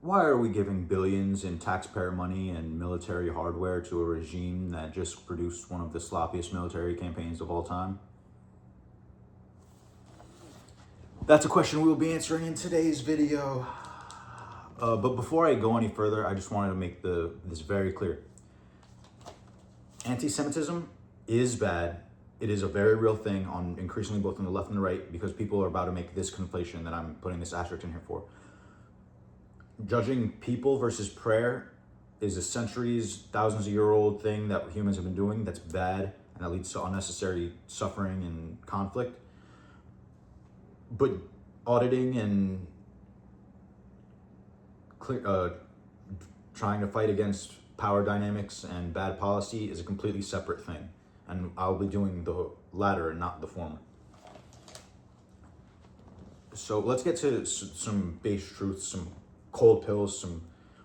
Why are we giving billions in taxpayer money and military hardware to a regime that just produced one of the sloppiest military campaigns of all time? That's a question we will be answering in today's video. But before I go any further, I just wanted to make this very clear. Anti-Semitism is bad. It is a very real thing on increasingly both on the left and the right, because people are about to make this conflation that I'm putting this asterisk in here for. Judging people versus prayer is a centuries, thousands of year old thing that humans have been doing that's bad, and that leads to unnecessary suffering and conflict. But auditing and trying to fight against power dynamics and bad policy is a completely separate thing. And I'll be doing the latter and not the former. So let's get to some base truths, some cold pills, some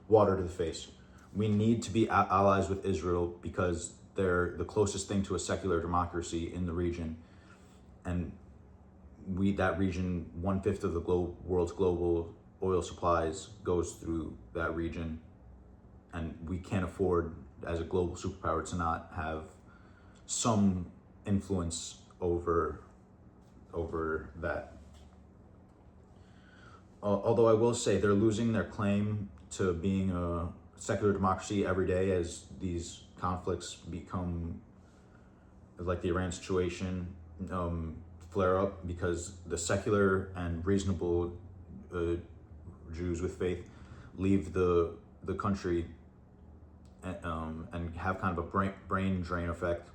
water to the face. We need to be allies with Israel because they're the closest thing to a secular democracy in the region. And that region, 1/5 of the world's global oil supplies goes through that region. And we can't afford, as a global superpower, to not have some influence over that. Although I will say they're losing their claim to being a secular democracy every day as these conflicts become, like the Iran situation, flare up, because the secular and reasonable Jews with faith leave the country and have kind of a brain drain effect.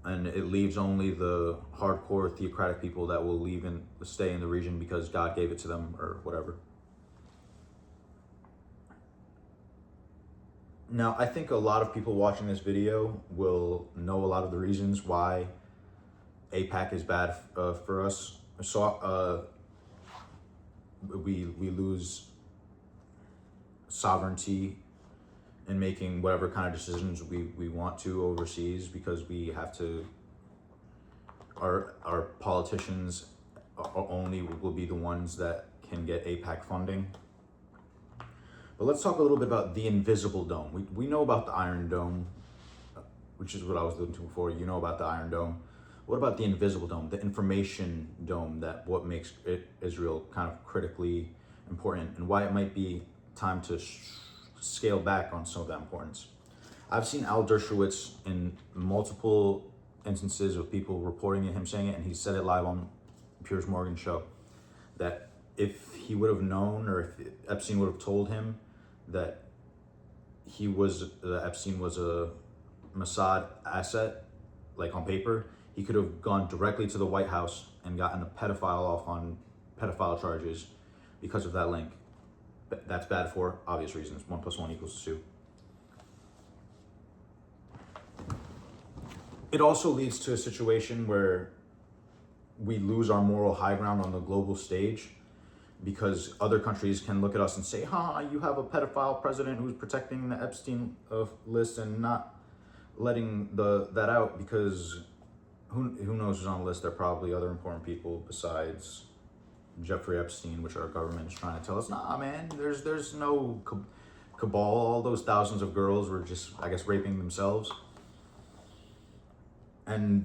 And it leaves only the hardcore theocratic people that will leave and stay in the region because God gave it to them or whatever. Now, I think a lot of people watching this video will know a lot of the reasons why APAC is bad for us. So we lose sovereignty in making whatever kind of decisions we want to overseas, because we have to, our politicians only will be the ones that can get APAC funding. But let's talk a little bit about the invisible dome. We know about the Iron Dome, which is what I was looking to before. You know about the Iron Dome. What about the invisible dome, the information dome, what makes Israel kind of critically important, and why it might be time to scale back on some of that importance? I've seen Al Dershowitz in multiple instances of people reporting it, him saying it, and he said it live on Piers Morgan's show, that if he would have known, or if Epstein would have told him that Epstein was a Mossad asset, like on paper, he could have gone directly to the White House and gotten a pedophile off on pedophile charges because of that link. That's bad for obvious reasons. 1 + 1 = 2. It also leads to a situation where we lose our moral high ground on the global stage, because other countries can look at us and say, you have a pedophile president who's protecting the Epstein list and not letting that out, because who knows who's on the list. There are probably other important people besides Jeffrey Epstein, which our government is trying to tell us, nah, man, there's no cabal. All those thousands of girls were just, I guess, raping themselves. And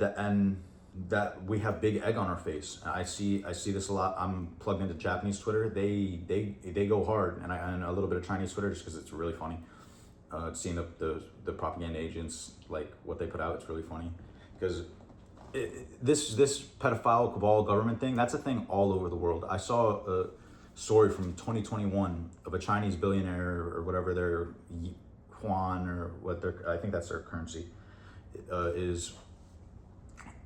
that we have big egg on our face. I see this a lot. I'm plugged into Japanese Twitter. They go hard, and a little bit of Chinese Twitter, just because it's really funny. Seeing the propaganda agents, like what they put out, it's really funny, because this pedophile cabal government thing, that's a thing all over the world. I saw a story from 2021 of a Chinese billionaire, or whatever their yuan, or I think that's their currency, is.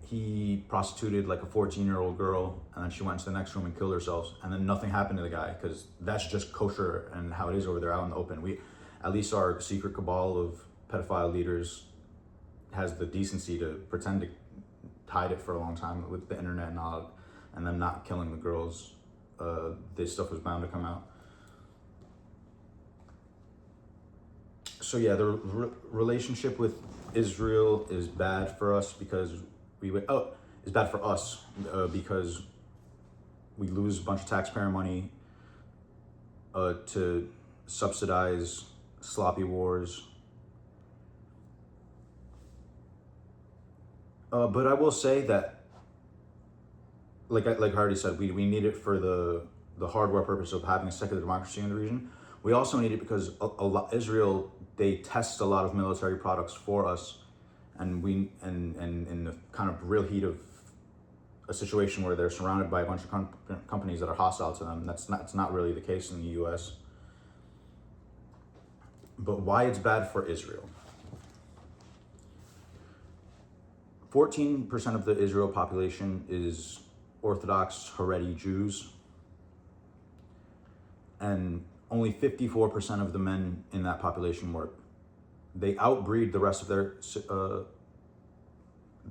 He prostituted like a 14-year-old girl, and then she went into the next room and killed herself, and then nothing happened to the guy, because that's just kosher and how it is over there out in the open. At least our secret cabal of pedophile leaders has the decency to pretend to hide it for a long time with the internet and them not killing the girls. This stuff was bound to come out. So yeah, the relationship with Israel is bad for us because it's bad for us because we lose a bunch of taxpayer money to subsidize sloppy wars. But I will say that, like I already said, we need it for the hardware purpose of having a secular democracy in the region. We also need it because Israel, they test a lot of military products for us, and in the kind of real heat of a situation where they're surrounded by a bunch of companies that are hostile to them. It's not really the case in the U.S. But why it's bad for Israel? 14% of the Israel population is Orthodox Haredi Jews, and only 54% of the men in that population work. They outbreed the rest of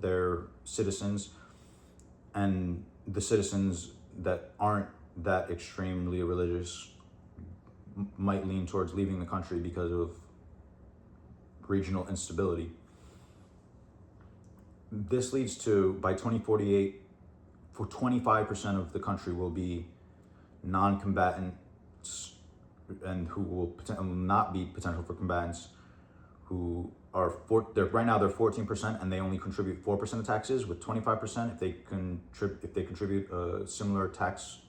their citizens, and the citizens that aren't that extremely religious might lean towards leaving the country because of regional instability. This leads to, by 2048, for 25% of the country will be non-combatants, and who will not be potential for combatants, who are right now they're 14%, and they only contribute 4% of taxes. With 25%, if they contribute a similar tax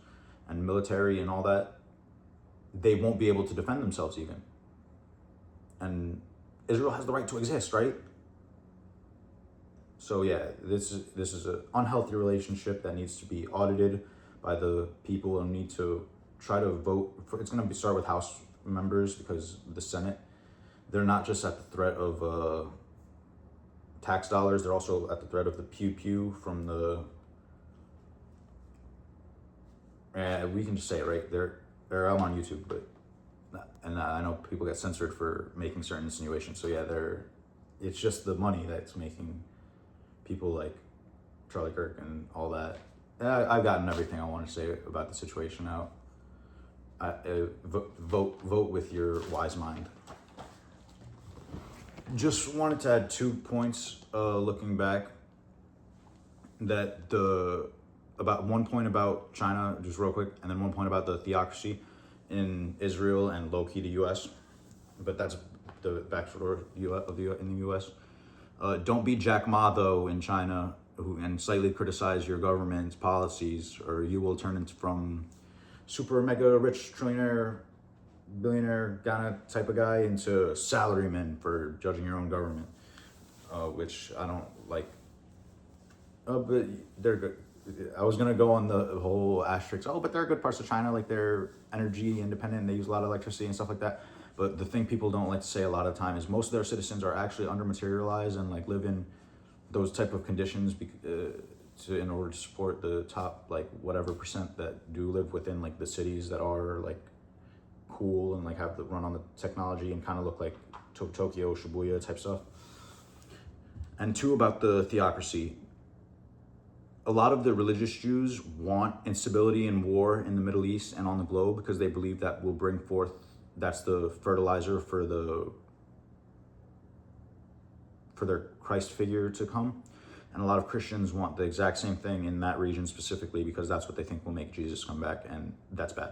and military and all that, they won't be able to defend themselves even. And Israel has the right to exist, right? So yeah, this is an unhealthy relationship that needs to be audited by the people, and need to try to vote for. It's going to start with House members, because the Senate, they're not just at the threat of tax dollars, they're also at the threat of the pew pew from the. We can just say it, right? I'm on YouTube, but and I know people get censored for making certain insinuations. So yeah, it's just the money that's making people like Charlie Kirk and all that. I've gotten everything I want to say about the situation out. Vote with your wise mind. Just wanted to add 2 points looking back. About 1 point about China, just real quick, and then 1 point about the theocracy in Israel and low-key the U.S. But that's the backstory in the U.S. Don't be Jack Ma, though, in China, and slightly criticize your government's policies, or you will turn into from super mega rich trillionaire, billionaire Ghana type of guy into salaryman for judging your own government, which I don't like. But they're good. I was gonna go on the whole asterisk. Oh, but there are good parts of China, like they're energy independent, and they use a lot of electricity and stuff like that. But the thing people don't like to say a lot of the time is most of their citizens are actually under materialized and like live in those type of conditions in order to support the top like whatever percent that do live within like the cities that are like cool and like have the run on the technology and kind of look like Tokyo, Shibuya type stuff. And 2, about the theocracy. A lot of the religious Jews want instability and war in the Middle East and on the globe because they believe that will bring forth, that's the fertilizer for their Christ figure to come. And a lot of Christians want the exact same thing in that region specifically because that's what they think will make Jesus come back, and that's bad.